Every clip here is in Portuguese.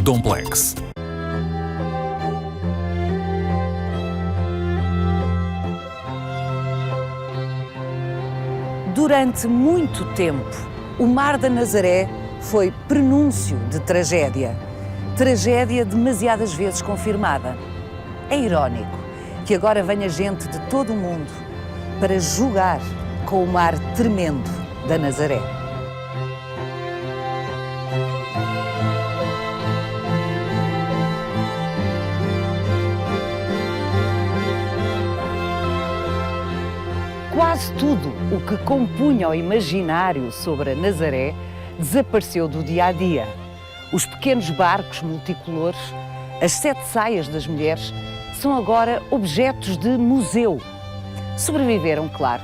Domplex. Durante muito tempo, o Mar da Nazaré foi prenúncio de tragédia. Tragédia demasiadas vezes confirmada. É irónico que agora venha gente de todo o mundo para jogar com o mar tremendo da Nazaré. Quase tudo o que compunha o imaginário sobre a Nazaré desapareceu do dia a dia. Os pequenos barcos multicolores, as 7 saias das mulheres, são agora objetos de museu. Sobreviveram, claro,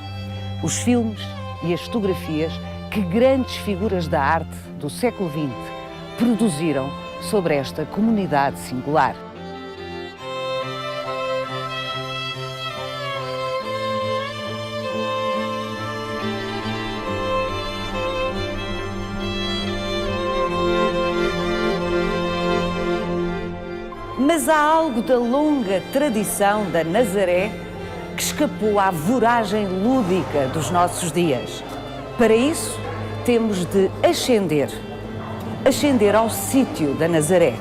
os filmes e as fotografias que grandes figuras da arte do século XX produziram sobre esta comunidade singular. Mas há algo da longa tradição da Nazaré que escapou à voragem lúdica dos nossos dias. Para isso, temos de ascender ao sítio da Nazaré.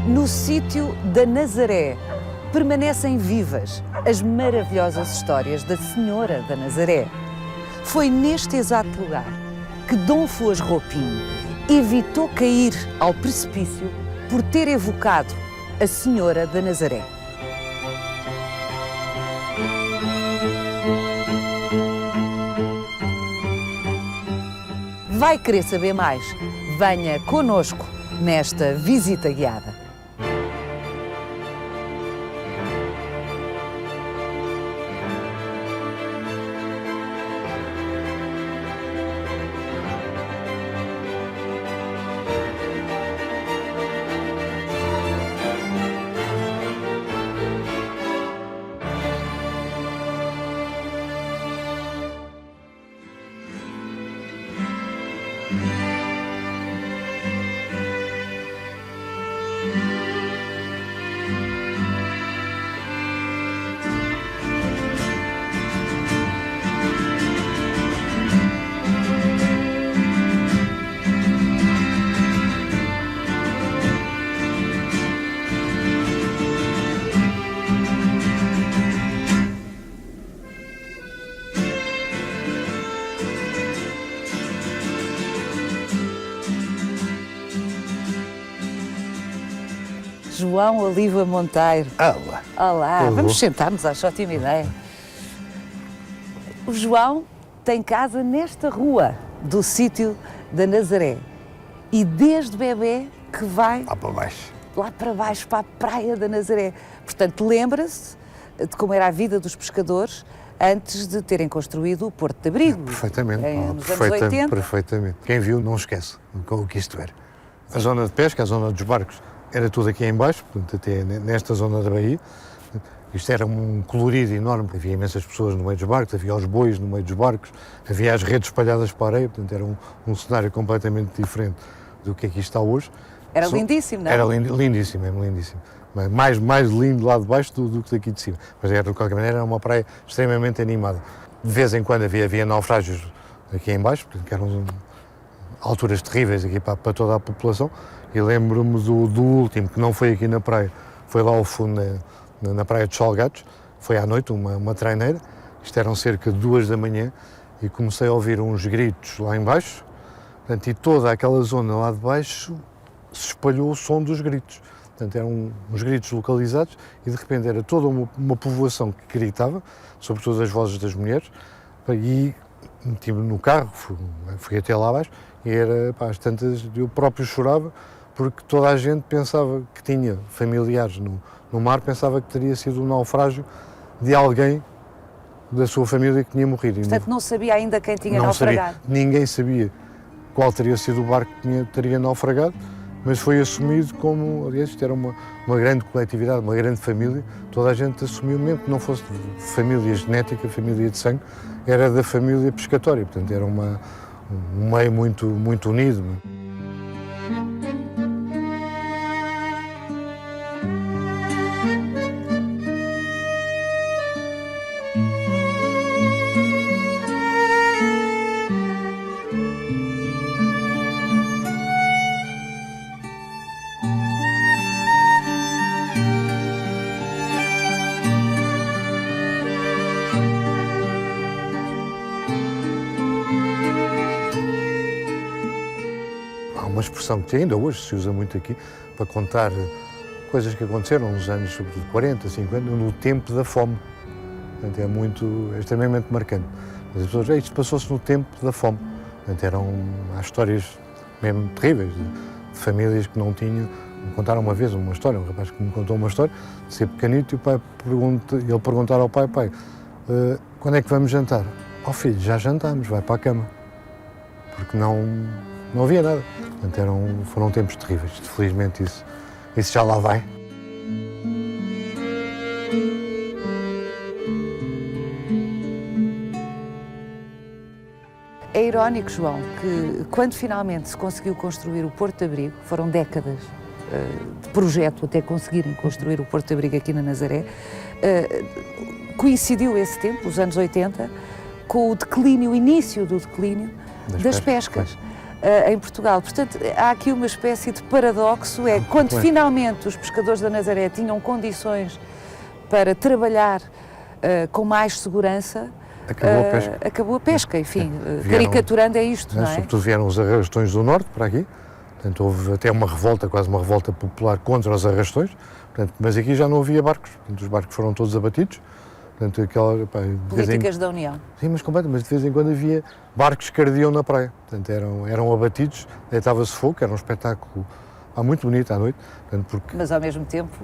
No sítio da Nazaré permanecem vivas as maravilhosas histórias da Senhora da Nazaré. Foi neste exato lugar que Dom Foz Roupinho evitou cair ao precipício por ter evocado a Senhora da Nazaré. Vai querer saber mais? Venha connosco nesta visita guiada. João Oliva Monteiro. Olá. Olá, vamos sentar-nos às 7h30. O João tem casa nesta rua do sítio da Nazaré e desde bebê que vai Lá para baixo. lá para baixo, para a praia da Nazaré. Portanto, lembra-se de como era a vida dos pescadores antes de terem construído o Porto de Abrigo. Perfeitamente. Nos anos 80. Perfeitamente. Quem viu não esquece o que isto era. A zona de pesca, a zona dos barcos, era tudo aqui em baixo, portanto, até nesta zona da baía. Isto era um colorido enorme, havia imensas pessoas no meio dos barcos, havia os bois no meio dos barcos, havia as redes espalhadas para a areia, portanto era um cenário completamente diferente do que aqui está hoje. Era lindíssimo, não é? Era lindíssimo, é lindíssimo. Mais lindo lá de baixo do que daqui de cima. Mas era, de qualquer maneira, era uma praia extremamente animada. De vez em quando havia naufrágios aqui em baixo, que eram alturas terríveis aqui para toda a população. E lembro-me do último, que não foi aqui na praia, foi lá ao fundo na praia de Salgados, foi à noite, uma traineira. Isto eram cerca de 2 da manhã e comecei a ouvir uns gritos lá em baixo. Portanto, e toda aquela zona lá de baixo se espalhou o som dos gritos. Portanto, eram uns gritos localizados e de repente era toda uma povoação que gritava, sobretudo as vozes das mulheres, e meti-me no carro, fui até lá abaixo e era, às tantas, eu próprio chorava, porque toda a gente pensava que tinha familiares no mar, pensava que teria sido um naufrágio de alguém da sua família que tinha morrido. Portanto, não sabia ainda quem tinha não naufragado. sabia, ninguém sabia qual teria sido o barco que teria naufragado, mas foi assumido como, aliás, isto era uma grande coletividade, uma grande família, toda a gente assumiu, mesmo que não fosse de família genética, família de sangue, era da família pescatória, portanto era um meio muito unido. Uma expressão que ainda hoje se usa muito aqui para contar coisas que aconteceram nos anos, sobretudo 40, 50, no tempo da fome. Portanto, é extremamente marcante. As pessoas dizem, isto passou-se no tempo da fome. Portanto, há histórias mesmo terríveis de famílias que não tinham. Me contaram uma vez uma história, um rapaz que me contou uma história, de ser pequenito, e o pai ele perguntar ao pai, quando é que vamos jantar? Ó filho, já jantámos, vai para a cama. Porque não havia nada. Portanto, foram tempos terríveis. Felizmente isso já lá vai. É irónico, João, que quando finalmente se conseguiu construir o Porto de Abrigo, foram décadas de projeto até conseguirem construir o Porto de Abrigo aqui na Nazaré, coincidiu esse tempo, os anos 80, com o início do declínio das pescas. Em Portugal. Portanto, há aqui uma espécie de paradoxo, quando finalmente os pescadores da Nazaré tinham condições para trabalhar com mais segurança, acabou a pesca, enfim, caricaturando é isto, não é? Sobretudo vieram os arrastões do norte para aqui, portanto houve até uma revolta, quase uma revolta popular contra os arrastões, portanto, mas aqui já não havia barcos, portanto, os barcos foram todos abatidos. Portanto, políticas da União. Sim, mas completamente, mas de vez em quando havia barcos que ardiam na praia, portanto eram abatidos, deitava-se fogo, era um espetáculo muito bonito à noite. Portanto, mas ao mesmo tempo...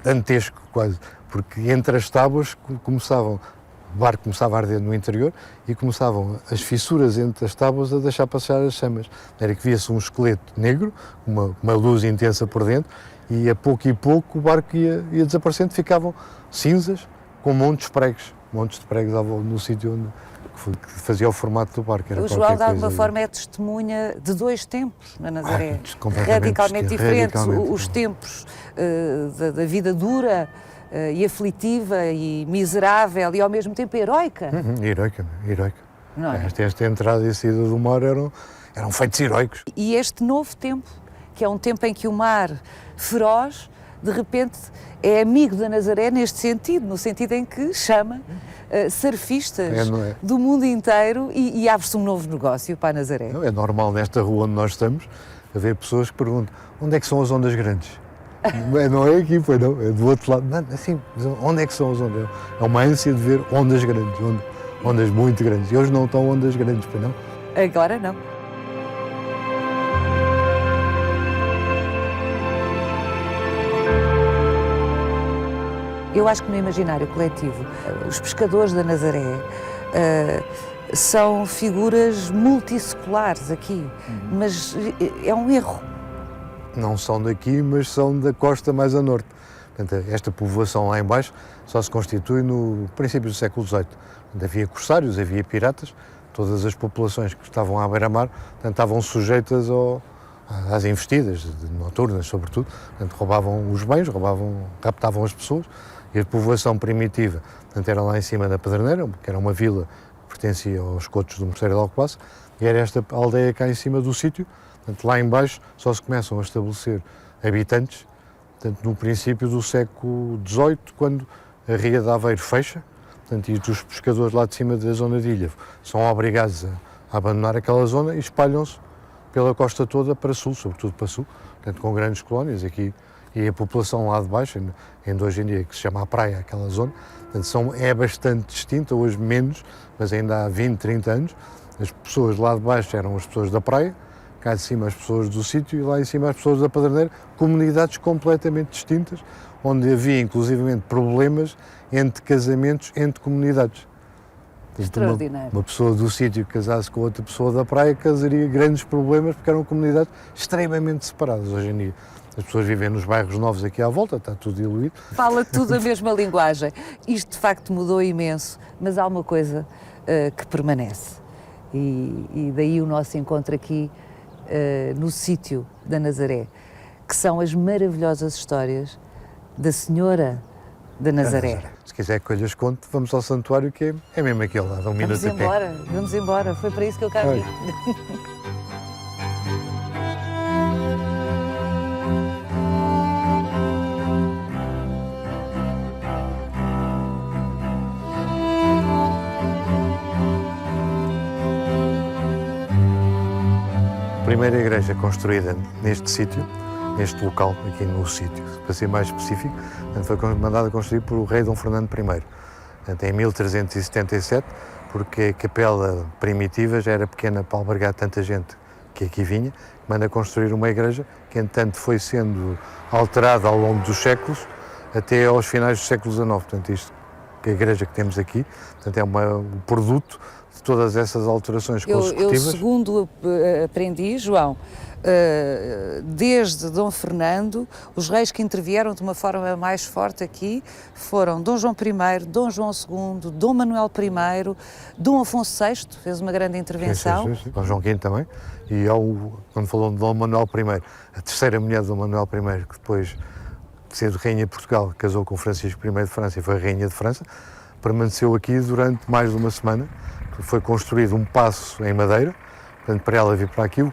dantesco quase, porque entre as tábuas o barco começava a arder no interior e começavam as fissuras entre as tábuas a deixar passar as chamas. Era que via-se um esqueleto negro, uma luz intensa por dentro, e a pouco e pouco o barco ia desaparecendo, ficavam cinzas, com montes de pregos no sítio que fazia o formato do barco. O João, de alguma forma, é testemunha de dois tempos na Nazaré, radicalmente diferentes. Os tempos da vida dura e aflitiva e miserável e, ao mesmo tempo, heroica. Heroica. Não é? Esta entrada e saída do mar eram feitos heroicos. E este novo tempo, que é um tempo em que o mar feroz, de repente, é amigo da Nazaré neste sentido, no sentido em que chama surfistas do mundo inteiro e abre-se um novo negócio para a Nazaré. É normal nesta rua onde nós estamos haver pessoas que perguntam onde é que são as ondas grandes? Não é aqui, pois não, é do outro lado. Não, assim, onde é que são as ondas? É uma ânsia de ver ondas grandes, ondas muito grandes. E hoje não estão ondas grandes, pois não? Agora não. Eu acho que no imaginário coletivo, os pescadores da Nazaré são figuras multisseculares aqui, mas é um erro. Não são daqui, mas são da costa mais a norte. Portanto, esta povoação lá em baixo só se constitui no princípio do século XVIII. Portanto, havia corsários, havia piratas, todas as populações que estavam à beira-mar estavam sujeitas às investidas noturnas, sobretudo. Portanto, roubavam os bens, raptavam as pessoas. E a povoação primitiva, portanto, era lá em cima da Pedreneira, que era uma vila que pertencia aos cotos do Mosteiro de Alcobaça, e era esta aldeia cá em cima do sítio. Portanto, lá em baixo só se começam a estabelecer habitantes, portanto, no princípio do século XVIII, quando a Ria de Aveiro fecha, portanto, e os pescadores lá de cima da zona de Ilha são obrigados a abandonar aquela zona e espalham-se pela costa toda para sul, sobretudo para sul, portanto, com grandes colónias aqui. E a população lá de baixo, ainda hoje em dia, que se chama a praia, aquela zona, portanto, é bastante distinta, hoje menos, mas ainda há 20, 30 anos, as pessoas lá de baixo eram as pessoas da praia, cá de cima as pessoas do sítio e lá em cima as pessoas da Paderneira, comunidades completamente distintas, onde havia inclusivamente problemas entre casamentos entre comunidades. Extraordinário. Uma pessoa do sítio que casasse com outra pessoa da praia causaria grandes problemas porque eram comunidades extremamente separadas. Hoje em dia as pessoas vivem nos bairros novos aqui à volta, está tudo diluído. Fala tudo a mesma linguagem. Isto de facto mudou imenso, mas há uma coisa que permanece. E daí o nosso encontro aqui no sítio da Nazaré, que são as maravilhosas histórias da Senhora da Nazaré. Se quiser que eu lhes conte, vamos ao santuário que é mesmo aquele lá, dá um minuto a pé. Vamos embora, foi para isso que eu cá vim. A primeira igreja construída neste sítio, neste local, aqui no sítio, para ser mais específico, foi mandada construir por o rei Dom Fernando I, em 1377, porque a capela primitiva já era pequena para albergar tanta gente que aqui vinha, manda construir uma igreja que, entanto, foi sendo alterada ao longo dos séculos, até aos finais do século XIX. Portanto, isto, a igreja que temos aqui, portanto, é um produto de todas essas alterações consecutivas. Eu, segundo aprendi, João, desde Dom Fernando, os reis que intervieram de uma forma mais forte aqui foram Dom João I, Dom João II, Dom Manuel I, Dom Afonso VI, fez uma grande intervenção. Sim. Dom João V também. E quando falou de Dom Manuel I, a terceira mulher de Dom Manuel I, que depois de ser rainha de Portugal, casou com Francisco I de França e foi rainha de França, permaneceu aqui durante mais de uma semana. Foi construído um paço em madeira, portanto, para ela vir para aqui, o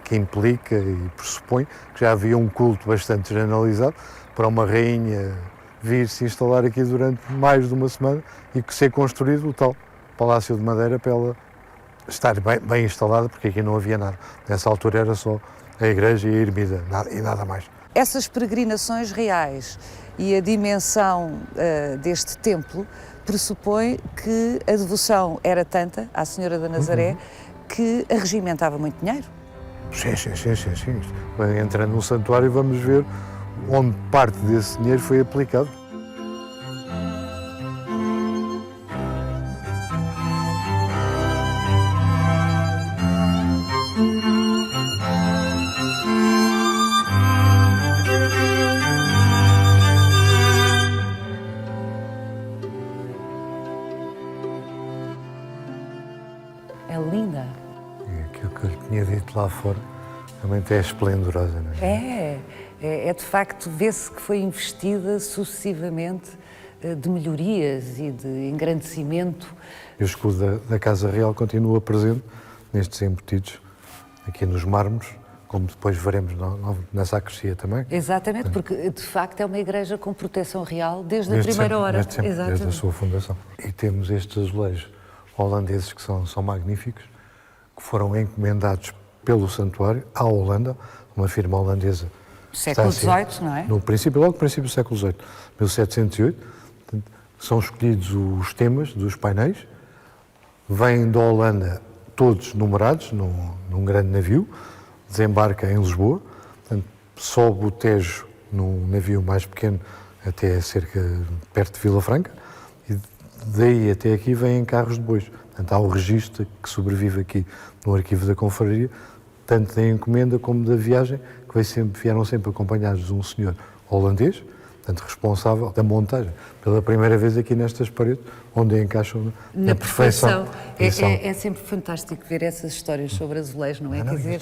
que implica e pressupõe que já havia um culto bastante generalizado para uma rainha vir se instalar aqui durante mais de uma semana e que ser construído o tal Palácio de Madeira para ela estar bem instalada, porque aqui não havia nada. Nessa altura era só a igreja e a ermida e nada mais. Essas peregrinações reais e a dimensão deste templo pressupõe que a devoção era tanta à Senhora da Nazaré que arregimentava muito dinheiro. Sim. Entrando no santuário vamos ver onde parte desse dinheiro foi aplicado. É linda. E aquilo que eu lhe tinha dito lá fora realmente é esplendorosa, não é? É de facto, vê-se que foi investida sucessivamente de melhorias e de engrandecimento. E o escudo da Casa Real continua presente nestes embutidos, aqui nos mármores, como depois veremos na sacristia também. Exatamente, porque de facto é uma igreja com proteção real desde a primeira hora. Desde a sua fundação. E temos estes azulejos holandeses que são magníficos, que foram encomendados pelo santuário à Holanda, uma firma holandesa. Século XVIII, não é? Logo no princípio do século XVIII, 1708. Portanto, são escolhidos os temas dos painéis, vêm da Holanda todos numerados num grande navio, desembarca em Lisboa, portanto, sobe o Tejo num navio mais pequeno até perto de Vila Franca, e daí até aqui vêm carros de bois. Portanto, há o registro que sobrevive aqui no arquivo da confraria, tanto da encomenda como da viagem, que vieram sempre acompanhados de um senhor holandês, portanto, responsável da montagem, pela primeira vez aqui nestas paredes, onde encaixam na perfeição. É sempre fantástico ver essas histórias sobre azulejos, não é? Quer dizer,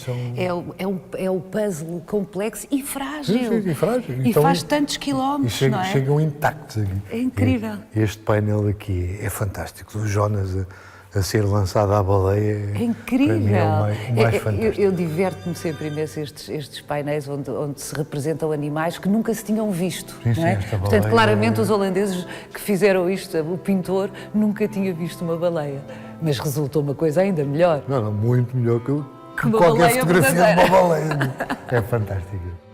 é um puzzle complexo e frágil. Sim, frágil. E então, faz tantos quilómetros, não é? Chegam intactos aqui. É incrível. Este painel aqui é fantástico. O Jonas a ser lançado à baleia é incrível. Para mim é o mais fantástico. Eu diverto-me sempre imenso estes painéis onde se representam animais que nunca se tinham visto. Sim, não é? esta Portanto, baleia claramente os holandeses que fizeram isto, o pintor nunca tinha visto uma baleia. Mas resultou uma coisa ainda melhor. Não, muito melhor que uma qualquer fotografia de uma baleia. É fantástico.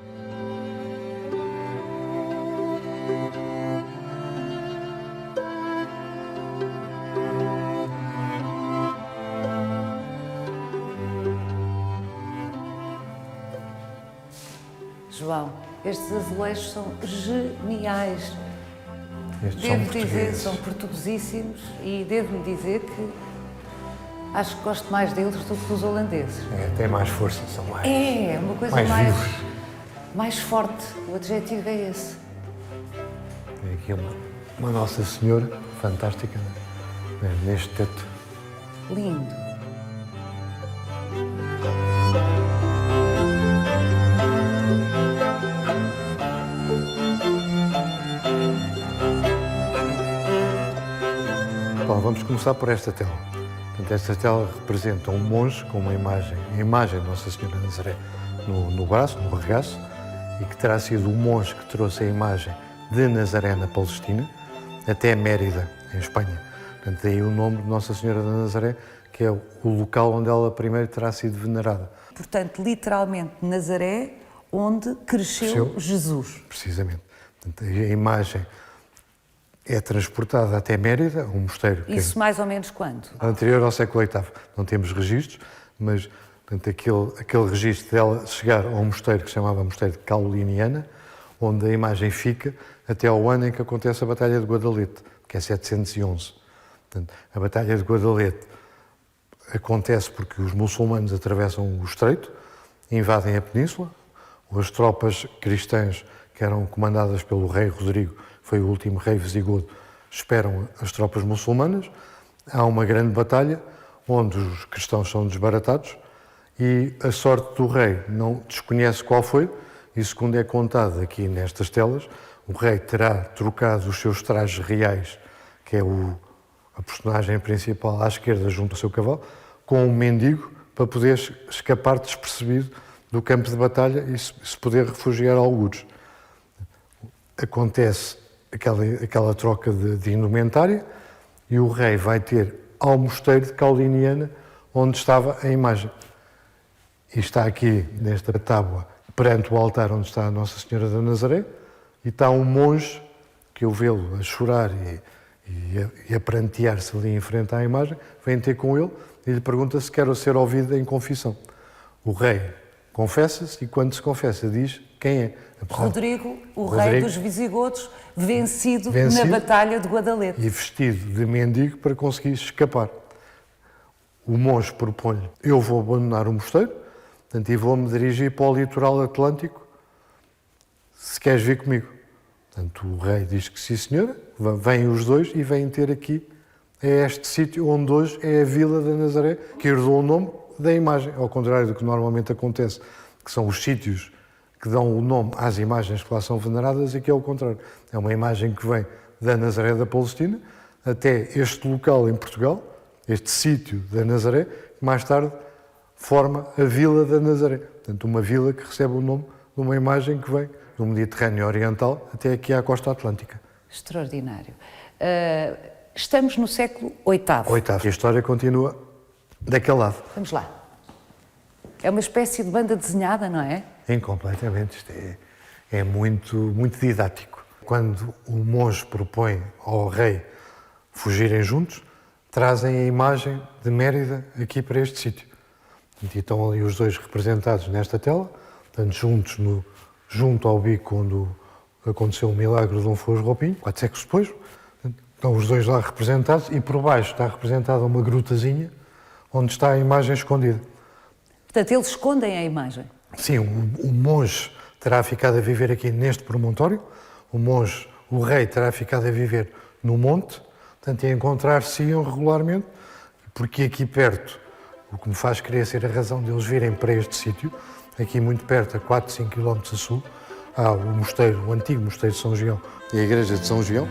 João, estes azulejos são geniais. Estes Devo são dizer, portugueses. são portuguesíssimos e devo-lhe dizer que acho que gosto mais deles do que dos holandeses. Tem mais força, são mais... É, uma coisa mais mais, vivos. mais forte. O adjetivo é esse. Tem aqui uma Nossa Senhora fantástica, né? Neste teto. Lindo. Bom, vamos começar por esta tela. Portanto, esta tela representa um monge com uma imagem, a imagem de Nossa Senhora de Nazaré no braço, no regaço, e que terá sido o monge que trouxe a imagem de Nazaré na Palestina até Mérida, em Espanha. Portanto, daí o nome de Nossa Senhora de Nazaré, que é o local onde ela primeiro terá sido venerada. Portanto, literalmente, Nazaré, onde cresceu Jesus. Precisamente. Portanto, a imagem é transportada até Mérida, um mosteiro. Isso mais ou menos quando? Anterior ao século VIII. Não temos registros, mas portanto, aquele registro dela chegar a um mosteiro que se chamava Mosteiro de Cauliniana, onde a imagem fica até ao ano em que acontece a Batalha de Guadalete, que é 711. Portanto, a Batalha de Guadalete acontece porque os muçulmanos atravessam o estreito, invadem a península, as tropas cristãs que eram comandadas pelo rei Rodrigo, foi o último rei visigodo, esperam as tropas muçulmanas, há uma grande batalha onde os cristãos são desbaratados e a sorte do rei não desconhece qual foi, e segundo é contado aqui nestas telas, o rei terá trocado os seus trajes reais, que é a personagem principal à esquerda junto ao seu cavalo, com um mendigo para poder escapar despercebido do campo de batalha e se poder refugiar a algures. Acontece aquela troca de indumentária e o rei vai ter ao mosteiro de Cauliniana, onde estava a imagem. E está aqui, nesta tábua, perante o altar onde está a Nossa Senhora da Nazaré, e está um monge que eu vê-lo a chorar e a prantear-se ali em frente à imagem, vem ter com ele e lhe pergunta se quer ser ouvido em confissão. O rei confessa-se e quando se confessa diz quem é. Rodrigo, o rei dos visigodos, vencido na Batalha de Guadalete. E vestido de mendigo para conseguir escapar. O monge propõe-lhe, eu vou abandonar o mosteiro, portanto, e vou-me dirigir para o litoral atlântico, se queres vir comigo. Portanto, o rei diz que sim, senhora, vêm os dois e vêm ter aqui, a este sítio onde hoje é a Vila da Nazaré, que herdou o nome da imagem, ao contrário do que normalmente acontece, que são os sítios que dão o nome às imagens que lá são veneradas, e que é o contrário. É uma imagem que vem da Nazaré da Palestina até este local em Portugal, este sítio da Nazaré, que mais tarde forma a Vila da Nazaré. Portanto, uma vila que recebe o nome de uma imagem que vem do Mediterrâneo Oriental até aqui à costa atlântica. Extraordinário. Estamos no século VIII. E a história continua daquele lado. Vamos lá. É uma espécie de banda desenhada, não é? Incompletamente. Isto é muito, muito didático. Quando o monge propõe ao rei fugirem juntos, trazem a imagem de Mérida aqui para este sítio. E estão ali os dois representados nesta tela, portanto, junto ao bico onde aconteceu o milagre de Dom Afonso Roupinho, 4 séculos depois. Estão os dois lá representados e por baixo está representada uma grutazinha onde está a imagem escondida. Portanto, eles escondem a imagem. Sim, o monge terá ficado a viver aqui neste promontório, o rei terá ficado a viver no monte, portanto, a encontrar-se-iam regularmente, porque aqui perto, o que me faz querer ser a razão deles virem para este sítio, aqui muito perto, a 4, 5 km a sul, há o antigo Mosteiro de São Gião e a Igreja de São Gião,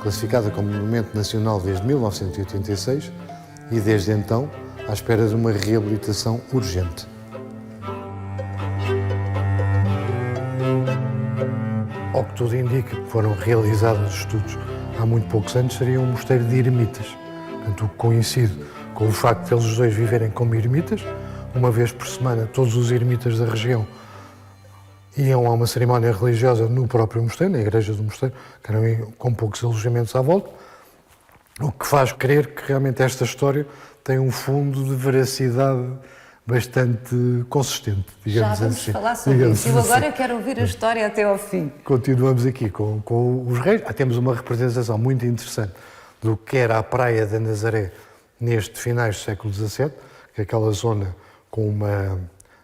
classificada como Monumento Nacional desde 1986 e desde então à espera de uma reabilitação urgente. Ao que tudo indica, foram realizados estudos há muito poucos anos, seria um mosteiro de eremitas. Portanto, o que coincide com o facto de eles os dois viverem como eremitas, uma vez por semana todos os eremitas da região iam a uma cerimónia religiosa no próprio mosteiro, na igreja do mosteiro, que eram com poucos alojamentos à volta, o que faz crer que realmente esta história tem um fundo de veracidade bastante consistente, digamos Já vamos assim. falar sobre Digamos isso. Eu assim. agora quero ouvir a história até ao fim. Continuamos aqui com os reis. Temos uma representação muito interessante do que era a Praia da Nazaré neste finais do século XVII, que é aquela zona com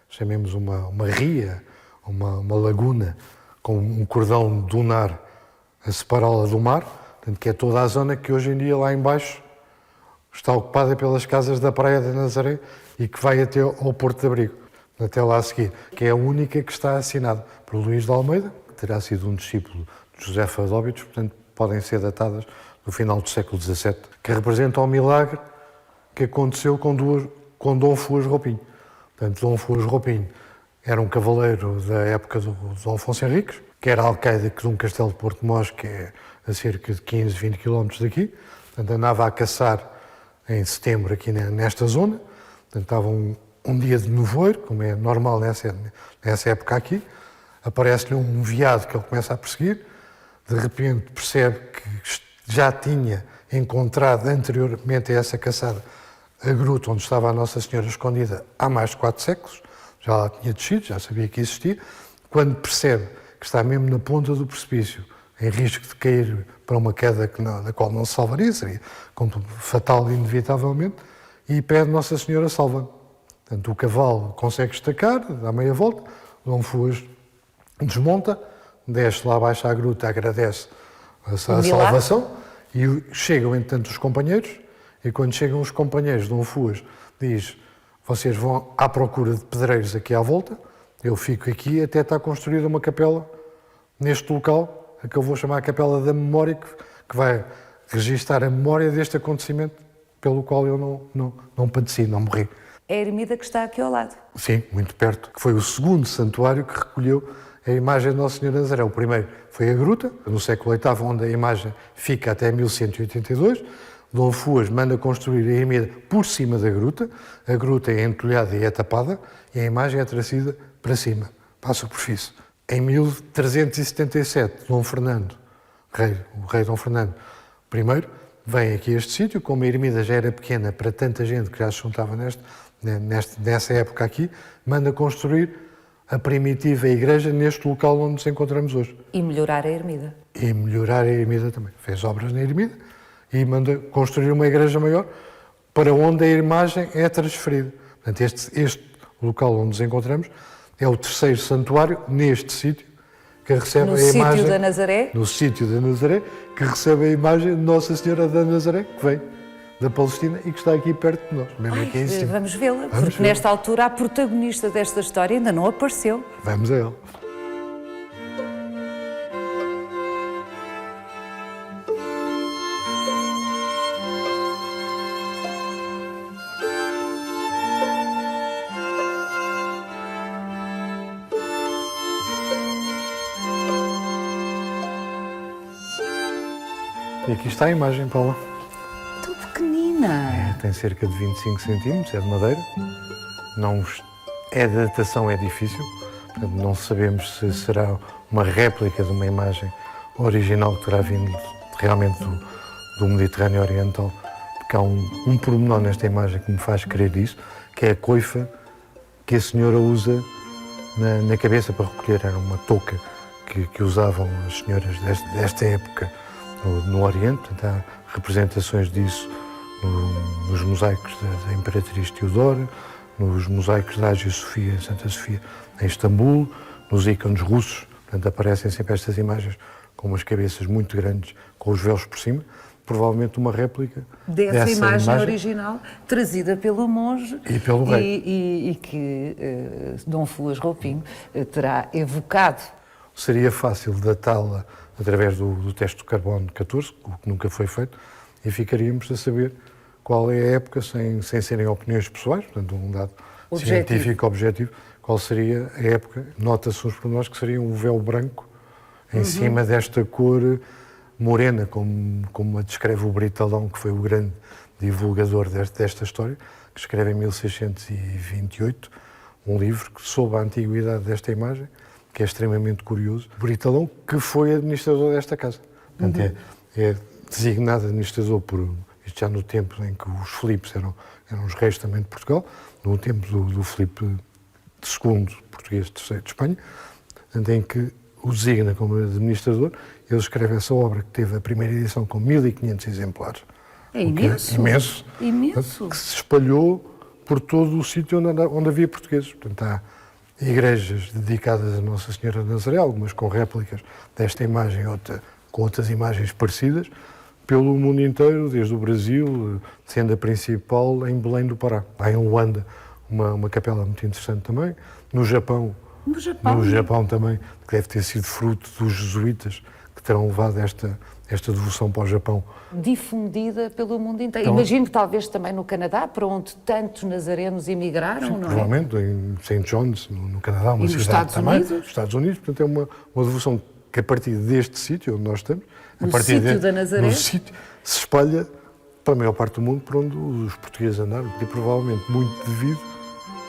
chamemos uma ria, uma laguna, com um cordão dunar a separá-la do mar, portanto, que é toda a zona que hoje em dia lá embaixo está ocupada pelas casas da Praia da Nazaré e que vai até ao Porto de Abrigo, até lá a seguir, que é a única que está assinada por Luís de Almeida, que terá sido um discípulo de José de Óbidos, portanto podem ser datadas do final do século XVII, que representam o milagre que aconteceu com Dom Fuas Roupinho. Portanto, Dom Fuas Roupinho era um cavaleiro da época do Dom Afonso Henriques, que era alcaide de um castelo de Porto Mós, que é a cerca de 15, 20 km daqui. Portanto, andava a caçar em setembro aqui nesta zona. Portanto, estava um dia de nevoeiro, como é normal nessa época aqui. Aparece-lhe um veado que ele começa a perseguir. De repente percebe que já tinha encontrado anteriormente a essa caçada a gruta onde estava a Nossa Senhora escondida há mais de 4 séculos. Já lá tinha descido, já sabia que existia. Quando percebe que está mesmo na ponta do precipício, em risco de cair para uma queda da qual não se salvaria, seria fatal inevitavelmente, e pede Nossa Senhora salva-me. Portanto, o cavalo consegue estacar, dá meia volta, Dom Fuas desmonta, desce lá abaixo à gruta, agradece a salvação, e chegam, entretanto, os companheiros, e quando chegam os companheiros, Dom Fuas diz: vocês vão à procura de pedreiros aqui à volta, eu fico aqui até está construída uma capela neste local, que eu vou chamar a Capela da Memória, que vai registar a memória deste acontecimento pelo qual eu não padeci, não morri. É a ermida que está aqui ao lado. Sim, muito perto, que foi o segundo santuário que recolheu a imagem de Nossa Senhora de Nazaré. O primeiro foi a gruta, no século VIII, onde a imagem fica até 1182. Dom Fuas manda construir a ermida por cima da gruta. A gruta é entulhada e é tapada e a imagem é trazida para cima, para a superfície. Em 1377, Dom Fernando, o rei Dom Fernando I, vem aqui a este sítio. Como a ermida já era pequena para tanta gente que já se juntava nessa época aqui, manda construir a primitiva igreja neste local onde nos encontramos hoje. E melhorar a ermida. E melhorar a ermida também. Fez obras na ermida e manda construir uma igreja maior para onde a imagem é transferida. Portanto, este local onde nos encontramos é o terceiro santuário neste sítio que recebe a imagem... No sítio da Nazaré? No sítio da Nazaré, que recebe a imagem de Nossa Senhora da Nazaré, que vem da Palestina e que está aqui perto de nós, mesmo aqui em cima. Vamos vê-la, porque nesta altura a protagonista desta história ainda não apareceu. Vamos a ela. E aqui está a imagem, Paula. Tão pequenina. Tem cerca de 25 centímetros, é de madeira. A datação é difícil, portanto, não sabemos se será uma réplica de uma imagem original que terá vindo realmente do Mediterrâneo Oriental, porque há um pormenor nesta imagem que me faz crer isso, que é a coifa que a senhora usa na cabeça para recolher. Era uma touca que usavam as senhoras desta época no Oriente. Portanto, há representações disso nos mosaicos da Imperatriz Teodora, nos mosaicos da Ágia Sofia, Santa Sofia, em Istambul, nos ícones russos. Portanto, aparecem sempre estas imagens com umas cabeças muito grandes, com os véus por cima, provavelmente uma réplica dessa imagem original, trazida pelo monge e pelo rei. E que Dom Fuas Roupinho terá evocado. Seria fácil datá-la através do teste do carbono 14, o que nunca foi feito, e ficaríamos a saber qual é a época, sem serem opiniões pessoais, portanto, um dado científico objetivo, qual seria a época. Nota-se uns pormenores que seria um véu branco em cima desta cor morena, como a descreve o Britalão, que foi o grande divulgador desta história, que escreve em 1628 um livro sobre a antiguidade desta imagem, que é extremamente curioso. Britalão, que foi administrador desta casa. Portanto, é designado administrador isto já no tempo em que os Filipes eram os reis também de Portugal, no tempo do Filipe II, português III de Espanha, em que o designa como administrador. Ele escreve essa obra, que teve a primeira edição com 1500 exemplares. É imenso. Imenso. Imenso. Que se espalhou por todo o sítio onde havia portugueses. Portanto, há igrejas dedicadas a Nossa Senhora de Nazaré, algumas com réplicas desta imagem, com outras imagens parecidas, pelo mundo inteiro, desde o Brasil, sendo a principal em Belém do Pará. Há em Luanda uma capela muito interessante também. No Japão também, que deve ter sido fruto dos jesuítas que terão levado esta devoção para o Japão. Difundida pelo mundo inteiro. Então, Imagino que talvez também no Canadá, para onde tantos nazarenos emigraram, não é? Provavelmente, em St. John's, no Canadá, uma E nos cidade Estados também. Unidos? Nos Estados Unidos, portanto é uma devoção que a partir deste sítio onde nós estamos, No sítio da Nazaré? no sítio, se espalha para a maior parte do mundo por onde os portugueses andaram, e provavelmente muito devido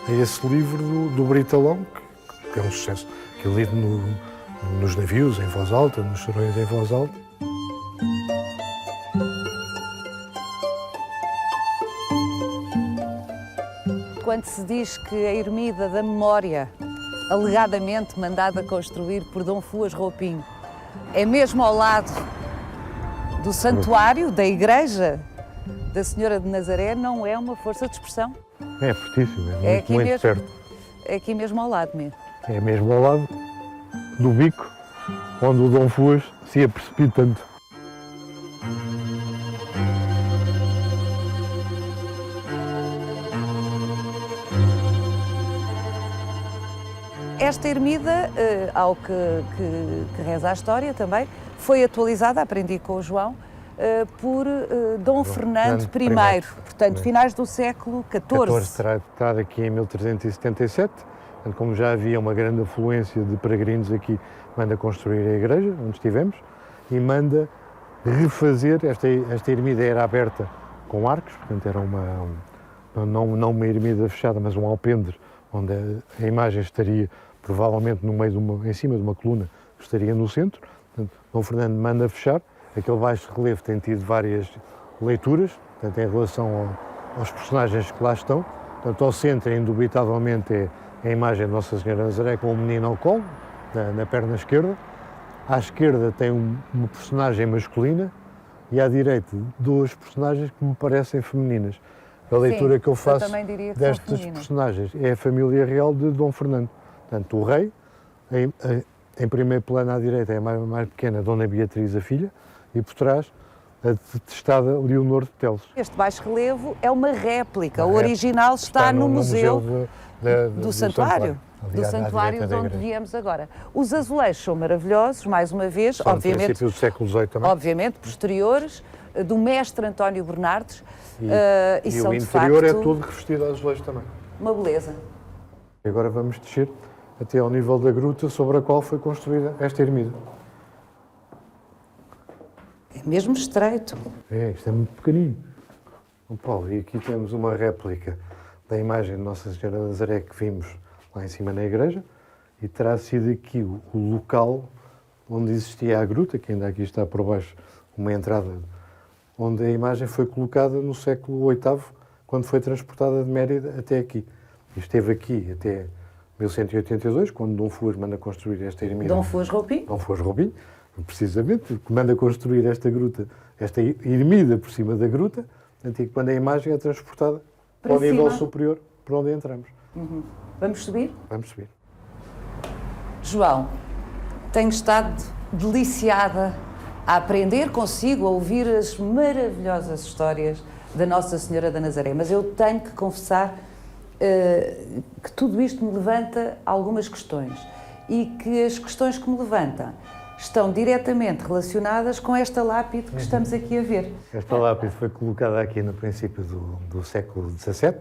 a esse livro do Britalão, que é um sucesso, que é lido nos navios em voz alta, nos serões em voz alta. Quando se diz que a Ermida da Memória, alegadamente mandada construir por Dom Fuas Roupinho, é mesmo ao lado do santuário, da igreja da Senhora de Nazaré, não é uma força de expressão. É fortíssimo, É aqui muito mesmo, perto. é aqui mesmo ao lado mesmo. É mesmo ao lado do bico onde o Dom Fuas se ia precipitando. Esta ermida, ao que reza a história também, foi atualizada, aprendi com o João, por Dom Fernando I, portanto, finais do século XIV. Terá estado aqui em 1377, portanto, como já havia uma grande afluência de peregrinos aqui, manda construir a igreja, onde estivemos, e manda refazer, esta ermida era aberta com arcos, portanto era não uma ermida fechada, mas um alpendre, onde a imagem estaria provavelmente no meio em cima de uma coluna que estaria no centro. Portanto, Dom Fernando manda fechar. Aquele baixo relevo tem tido várias leituras, portanto, em relação aos personagens que lá estão. Portanto, ao centro, indubitavelmente, é a imagem de Nossa Senhora de Nazaré com o menino ao colo, na perna esquerda. À esquerda tem uma personagem masculina e à direita duas personagens que me parecem femininas. A leitura que eu faço destas personagens é a família real de Dom Fernando. Portanto, o rei, em primeiro plano à direita é a mais pequena, Dona Beatriz, a filha, e por trás a detestada Leonor de Teles. Este baixo relevo é uma réplica, o original está no museu do santuário. Do santuário de onde viemos agora. Os azulejos são maravilhosos, mais uma vez, são obviamente. No princípio do século XVIII também. Obviamente, posteriores, do mestre António Bernardes. E são, o de interior facto, é todo revestido a azulejos também. Uma beleza. E agora vamos descer até ao nível da gruta sobre a qual foi construída esta ermida. É mesmo estreito. Isto é muito pequenino. Paulo, e aqui temos uma réplica da imagem de Nossa Senhora de Nazaré que vimos lá em cima na igreja, e terá sido aqui o local onde existia a gruta, que ainda aqui está por baixo uma entrada, onde a imagem foi colocada no século VIII, quando foi transportada de Mérida até aqui. E esteve aqui até 1182, quando Dom Fuas manda construir esta ermida. Dom Fuas Roupinho? Dom Fuas Roupinho, precisamente, que manda construir esta gruta, esta ermida por cima da gruta, e quando a imagem é transportada para o nível superior, por onde entramos. Uhum. Vamos subir? Vamos subir. João, tenho estado deliciada a aprender consigo, a ouvir as maravilhosas histórias da Nossa Senhora da Nazaré, mas eu tenho que confessar que tudo isto me levanta algumas questões e que as questões que me levantam estão diretamente relacionadas com esta lápide que estamos aqui a ver. Esta lápide foi colocada aqui no princípio do século XVII,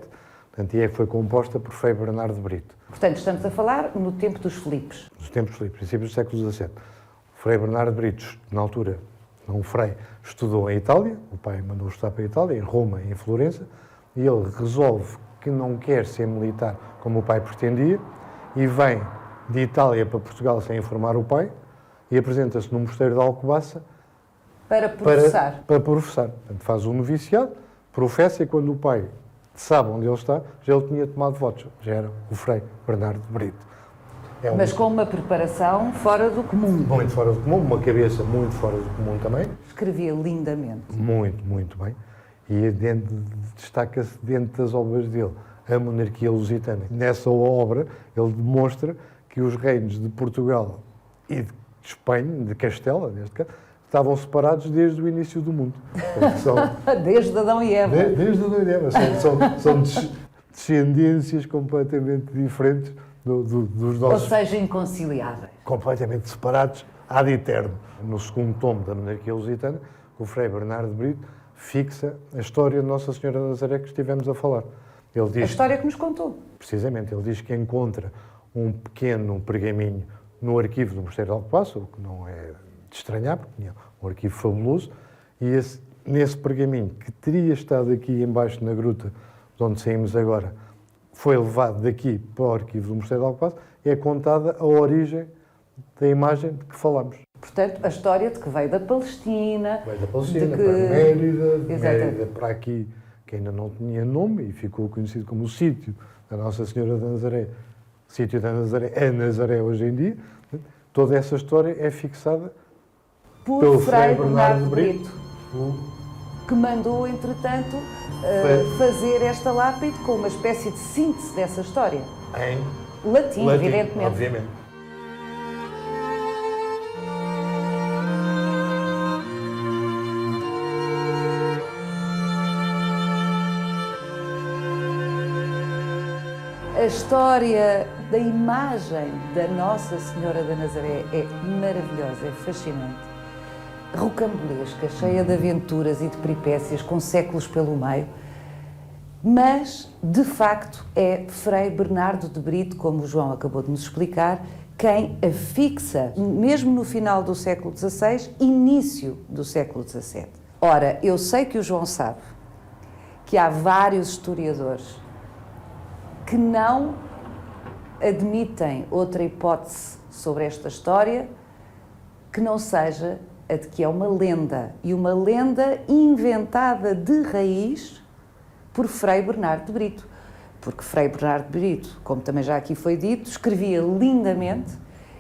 portanto, e foi composta por Frei Bernardo de Brito. Portanto, estamos a falar no tempo dos Filipes. Nos tempos Filipes, princípios do século XVII. Frei Bernardo de Brito, na altura, um frei, estudou em Itália, o pai mandou estudar para a Itália, em Roma e em Florença, e ele resolve que não quer ser militar como o pai pretendia, e vem de Itália para Portugal sem informar o pai, e apresenta-se no mosteiro de Alcobaça Para professar. Para professar. Portanto, faz um noviciado, professa, e quando o pai sabe onde ele está, já ele tinha tomado votos. Já era o Frei Bernardo de Brito. Mas com uma preparação fora do comum. Muito fora do comum, uma cabeça muito fora do comum também. Escrevia lindamente. Muito, muito bem. E destaca-se dentro das obras dele a monarquia lusitana. Nessa obra, ele demonstra que os reinos de Portugal e de Espanha, de Castela, neste caso, estavam separados desde o início do mundo. Desde Adão e Eva. Desde Adão e Eva. São descendências completamente diferentes dos nossos... Ou seja, inconciliáveis. Completamente separados ad eterno. No segundo tomo da monarquia lusitana, o Frei Bernardo de Brito fixa a história de Nossa Senhora de Nazaré que estivemos a falar. Ele diz, a história que nos contou. Precisamente, ele diz que encontra um pequeno pergaminho no arquivo do Mosteiro de Alcobaça, o que não é de estranhar, porque tinha um arquivo fabuloso, e nesse pergaminho, que teria estado aqui embaixo na gruta, de onde saímos agora, foi levado daqui para o arquivo do Mosteiro de Alcobaça, é contada a origem da imagem de que falamos. Portanto, a história de que veio da Palestina... Veio da Palestina, de que... para Mérida, de Exatamente. Mérida para aqui, que ainda não tinha nome e ficou conhecido como o sítio da Nossa Senhora de Nazaré. Sítio da Nazaré é Nazaré hoje em dia. Toda essa história é fixada pelo Frei Bernardo de Brito, que mandou, entretanto, fazer esta lápide com uma espécie de síntese dessa história. Em latim, evidentemente. Obviamente. A história da imagem da Nossa Senhora da Nazaré é maravilhosa, é fascinante, rocambolesca, cheia de aventuras e de peripécias, com séculos pelo meio, mas, de facto, é Frei Bernardo de Brito, como o João acabou de nos explicar, quem a fixa, mesmo no final do século XVI, início do século XVII. Ora, eu sei que o João sabe que há vários historiadores que não admitem outra hipótese sobre esta história que não seja a de que é uma lenda, e uma lenda inventada de raiz por Frei Bernardo de Brito. Porque Frei Bernardo de Brito, como também já aqui foi dito, escrevia lindamente,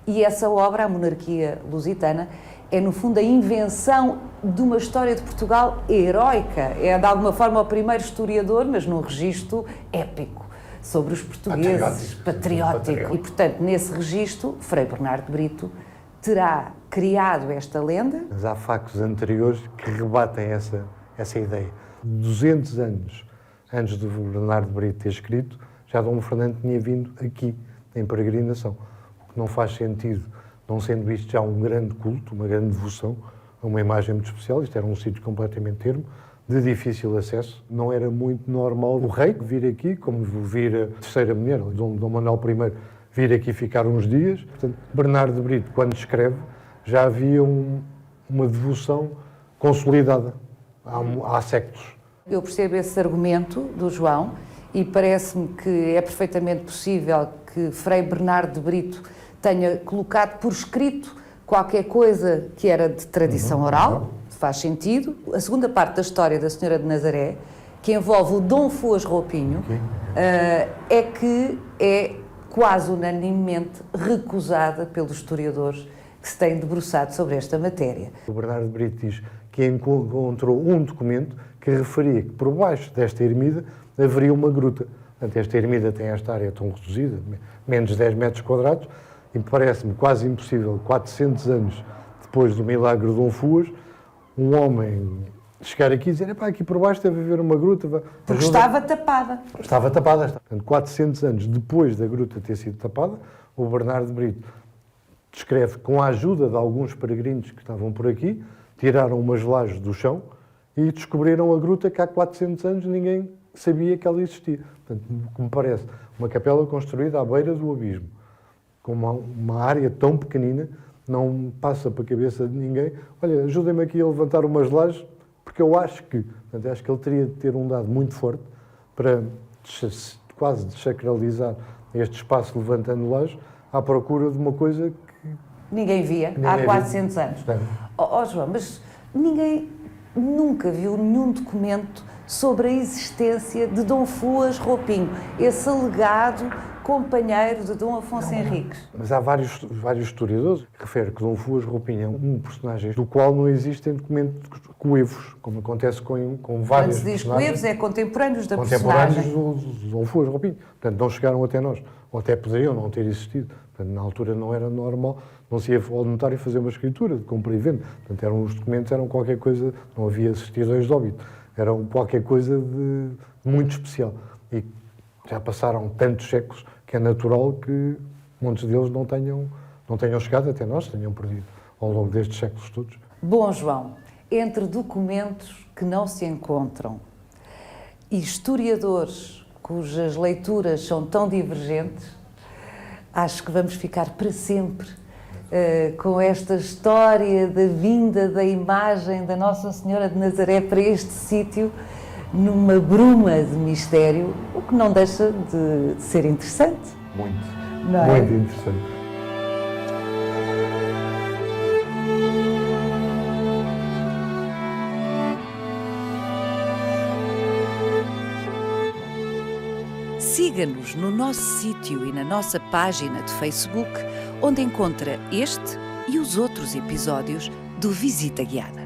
e essa obra, A Monarquia Lusitana, é no fundo a invenção de uma história de Portugal heroica. É de alguma forma o primeiro historiador, mas num registro épico, sobre os portugueses, patriótico. E, portanto, nesse registro, Frei Bernardo de Brito terá criado esta lenda. Mas há factos anteriores que rebatem essa ideia. 200 anos antes de Bernardo de Brito ter escrito, já Dom Fernando tinha vindo aqui, em peregrinação. O que não faz sentido, não sendo isto já um grande culto, uma grande devoção, uma imagem muito especial. Isto era um sítio completamente ermo, de difícil acesso. Não era muito normal o rei vir aqui, como vir a terceira mulher, Dom Manuel I, vir aqui ficar uns dias. Portanto, Bernardo de Brito, quando escreve, já havia uma devoção consolidada há séculos. Eu percebo esse argumento do João e parece-me que é perfeitamente possível que Frei Bernardo de Brito tenha colocado por escrito qualquer coisa que era de tradição oral. Faz sentido. A segunda parte da história da Senhora de Nazaré, que envolve o Dom Foas Roupinho, é que é quase unanimemente recusada pelos historiadores que se têm debruçado sobre esta matéria. O Bernardo de Brito diz que encontrou um documento que referia que por baixo desta ermida haveria uma gruta. Portanto, esta ermida tem esta área tão reduzida, menos de 10 metros quadrados, e parece-me quase impossível, 400 anos depois do milagre de Dom Foas, um homem chegar aqui e dizer, aqui por baixo deve haver uma gruta. Porque estava tapada. Estava tapada. Portanto, 400 anos depois da gruta ter sido tapada, o Bernardo de Brito descreve, com a ajuda de alguns peregrinos que estavam por aqui, tiraram umas lajes do chão e descobriram a gruta que há 400 anos ninguém sabia que ela existia. Portanto, como parece, uma capela construída à beira do abismo, com uma área tão pequenina, não passa para a cabeça de ninguém. Olha, ajudem-me aqui a levantar umas lajes, porque eu acho que ele teria de ter um dado muito forte para quase desacralizar este espaço levantando lajes à procura de uma coisa que ninguém via há 400 anos. João, mas ninguém nunca viu nenhum documento sobre a existência de Dom Fuas Roupinho, esse alegado companheiro de Dom Afonso Henriques. Mas há vários historiadores que referem que Dom Fuas Roupinho é um personagem do qual não existem documentos coevos, como acontece com vários Quando se diz personagens. coevos, é contemporâneos da Contemporâneos personagem. do Dom Fuas Roupinho. Portanto, não chegaram até nós. Ou até poderiam não ter existido. Portanto, na altura não era normal, não se ia ao notário fazer uma escritura de compra e venda. Portanto, os documentos eram qualquer coisa, não havia certidões de óbito. Eram qualquer coisa de muito especial. E já passaram tantos séculos que é natural que muitos deles não tenham chegado até nós, tenham perdido ao longo destes séculos todos. Bom, João, entre documentos que não se encontram e historiadores cujas leituras são tão divergentes, acho que vamos ficar para sempre com esta história da vinda da imagem da Nossa Senhora de Nazaré para este sítio, numa bruma de mistério, o que não deixa de ser interessante. Muito. Não é? Muito interessante. Siga-nos no nosso sítio e na nossa página de Facebook, onde encontra este e os outros episódios do Visita Guiada.